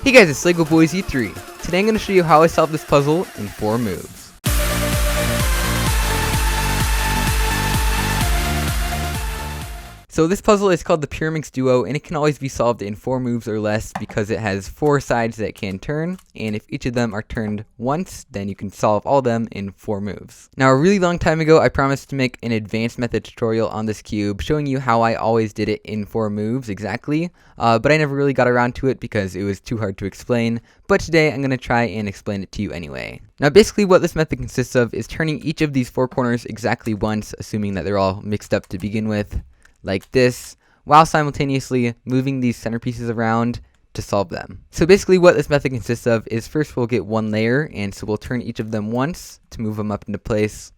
Hey guys, it's LEGO Boys E3. Today I'm going to show you how I solved this puzzle in 4 moves. So this puzzle is called the Pyraminx Duo, and it can always be solved in 4 moves or less because it has 4 sides that can turn, and if each of them are turned once, then you can solve all of them in 4 moves. Now a really long time ago I promised to make an advanced method tutorial on this cube showing you how I always did it in 4 moves exactly, but I never really got around to it because it was too hard to explain, but today I'm going to try and explain it to you anyway. Now basically what this method consists of is turning each of these 4 corners exactly once, assuming that they're all mixed up to begin with, like this, while simultaneously moving these centerpieces around to solve them. So basically what this method consists of is first we'll get one layer, and so we'll turn each of them once to move them up into place.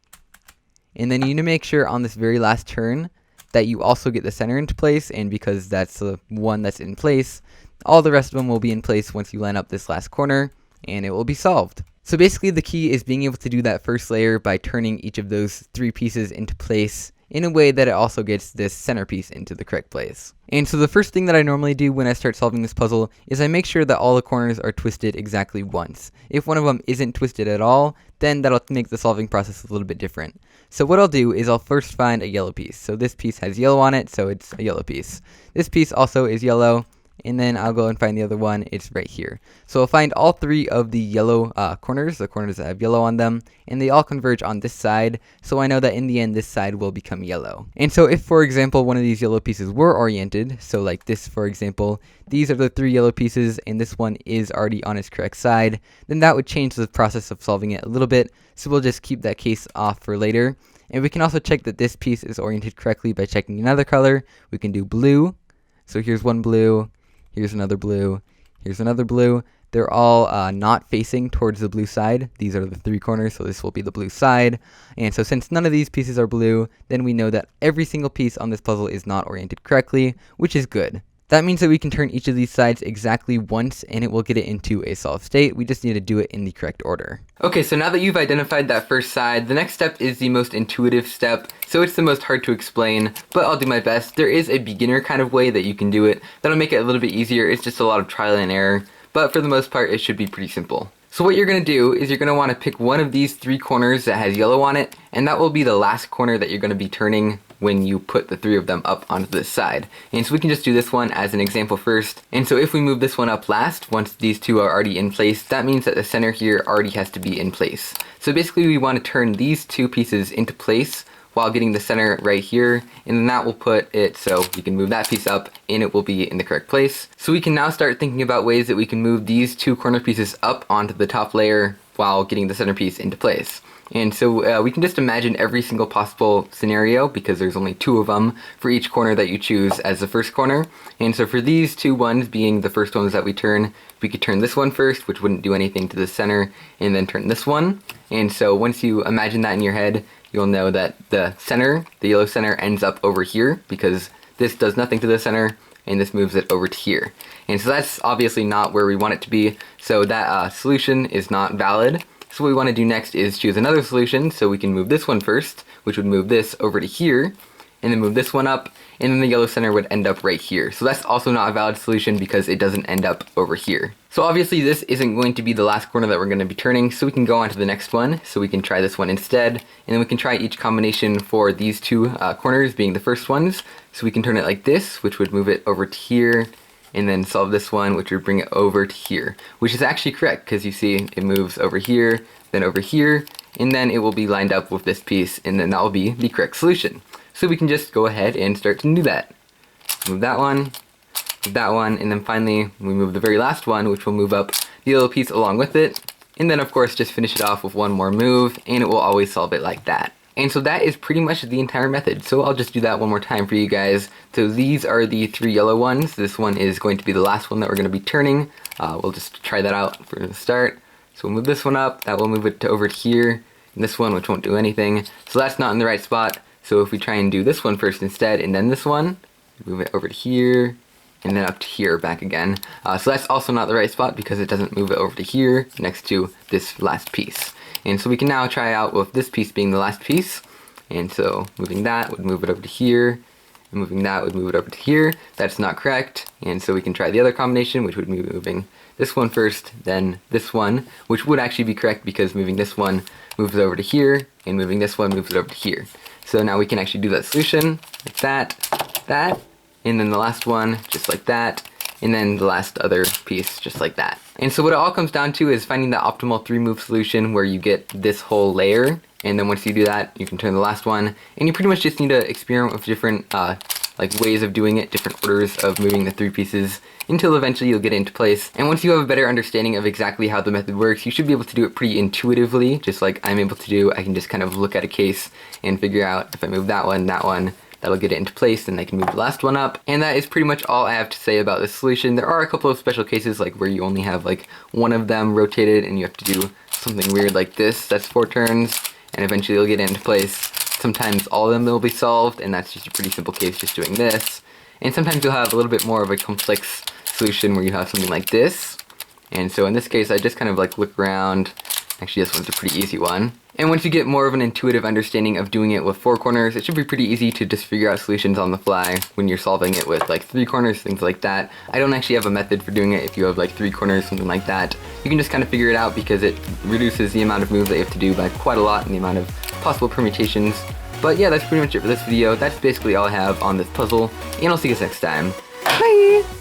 And then you need to make sure on this very last turn that you also get the center into place, and because that's the one that's in place, all the rest of them will be in place once you line up this last corner, and it will be solved. So basically the key is being able to do that first layer by turning each of those 3 pieces into place in a way that it also gets this centerpiece into the correct place. And so the first thing that I normally do when I start solving this puzzle is I make sure that all the corners are twisted exactly once. If one of them isn't twisted at all, then that'll make the solving process a little bit different. So what I'll do is I'll first find a yellow piece. So this piece has yellow on it, so it's a yellow piece. This piece also is yellow, and then I'll go and find the other one. It's right here. So I'll find all 3 of the yellow corners, the corners that have yellow on them, and they all converge on this side, so I know that in the end this side will become yellow. And so if, for example, one of these yellow pieces were oriented, so like this for example, these are the 3 yellow pieces and this one is already on its correct side, then that would change the process of solving it a little bit, so we'll just keep that case off for later. And we can also check that this piece is oriented correctly by checking another color. We can do blue, so here's one blue, here's another blue, here's another blue. They're all not facing towards the blue side. These are the 3 corners, so this will be the blue side. And so since none of these pieces are blue, then we know that every single piece on this puzzle is not oriented correctly, which is good. That means that we can turn each of these sides exactly once and it will get it into a solved state. We just need to do it in the correct order. Okay, so now that you've identified that first side, the next step is the most intuitive step, so it's the most hard to explain, but I'll do my best. There is a beginner kind of way that you can do it that'll make it a little bit easier. It's just a lot of trial and error, but for the most part it should be pretty simple. So what you're going to do is you're going to want to pick one of these 3 corners that has yellow on it, and that will be the last corner that you're going to be turning when you put the 3 of them up onto this side. And so we can just do this one as an example first. And so if we move this one up last, once these 2 are already in place, that means that the center here already has to be in place. So basically we want to turn these 2 pieces into place while getting the center right here, and then that will put it so you can move that piece up and it will be in the correct place. So we can now start thinking about ways that we can move these 2 corner pieces up onto the top layer while getting the centerpiece into place. And so we can just imagine every single possible scenario because there's only 2 of them for each corner that you choose as the first corner. And so for these 2 ones being the first ones that we turn, we could turn this one first, which wouldn't do anything to the center, and then turn this one. And so once you imagine that in your head, you'll know that the center, the yellow center, ends up over here because this does nothing to the center and this moves it over to here. And so that's obviously not where we want it to be, so that solution is not valid. So what we want to do next is choose another solution, so we can move this one first, which would move this over to here, and then move this one up, and then the yellow center would end up right here. So that's also not a valid solution because it doesn't end up over here. So obviously this isn't going to be the last corner that we're going to be turning, so we can go on to the next one. So we can try this one instead, and then we can try each combination for these 2 corners being the first ones. So we can turn it like this, which would move it over to here, and then solve this one, which would bring it over to here, which is actually correct because you see it moves over here, then over here, and then it will be lined up with this piece, and then that will be the correct solution. So we can just go ahead and start to do that. Move that one, and then finally we move the very last one, which will move up the yellow piece along with it, and then of course just finish it off with one more move, and it will always solve it like that. And so that is pretty much the entire method. So I'll just do that one more time for you guys. So these are the 3 yellow ones. This one is going to be the last one that we're going to be turning. We'll just try that out for the start. So we'll move this one up, that will move it to over to here, and this one, which won't do anything. So that's not in the right spot. So if we try and do this one first instead, and then this one, move it over to here, and then up to here back again. So that's also not the right spot because it doesn't move it over to here next to this last piece. And so we can now try out with this piece being the last piece. And so moving that would move it over to here, and moving that would move it over to here. That's not correct. And so we can try the other combination, which would be moving this one first, then this one, which would actually be correct because moving this one moves it over to here, and moving this one moves it over to here. So now we can actually do that solution like that, and then the last one just like that, and then the last other piece just like that. And so what it all comes down to is finding the optimal 3-move solution where you get this whole layer, and then once you do that, you can turn the last one, and you pretty much just need to experiment with different like ways of doing it, different orders of moving the 3 pieces until eventually you'll get it into place. And once you have a better understanding of exactly how the method works, you should be able to do it pretty intuitively, just like I'm able to do. I can just kind of look at a case and figure out if I move that one, that'll get it into place, and I can move the last one up. And that is pretty much all I have to say about this solution. There are a couple of special cases like where you only have like one of them rotated and you have to do something weird like this. That's 4 turns, and eventually it'll get into place. Sometimes all of them will be solved, and that's just a pretty simple case just doing this. And sometimes you'll have a little bit more of a complex solution where you have something like this. And so in this case, I just kind of like look around. Actually, this one's a pretty easy one. And once you get more of an intuitive understanding of doing it with 4 corners, it should be pretty easy to just figure out solutions on the fly when you're solving it with like 3 corners, things like that. I don't actually have a method for doing it if you have like 3 corners, something like that. You can just kind of figure it out because it reduces the amount of moves that you have to do by quite a lot and the amount of possible permutations. But yeah, that's pretty much it for this video. That's basically all I have on this puzzle, and I'll see you guys next time. Bye!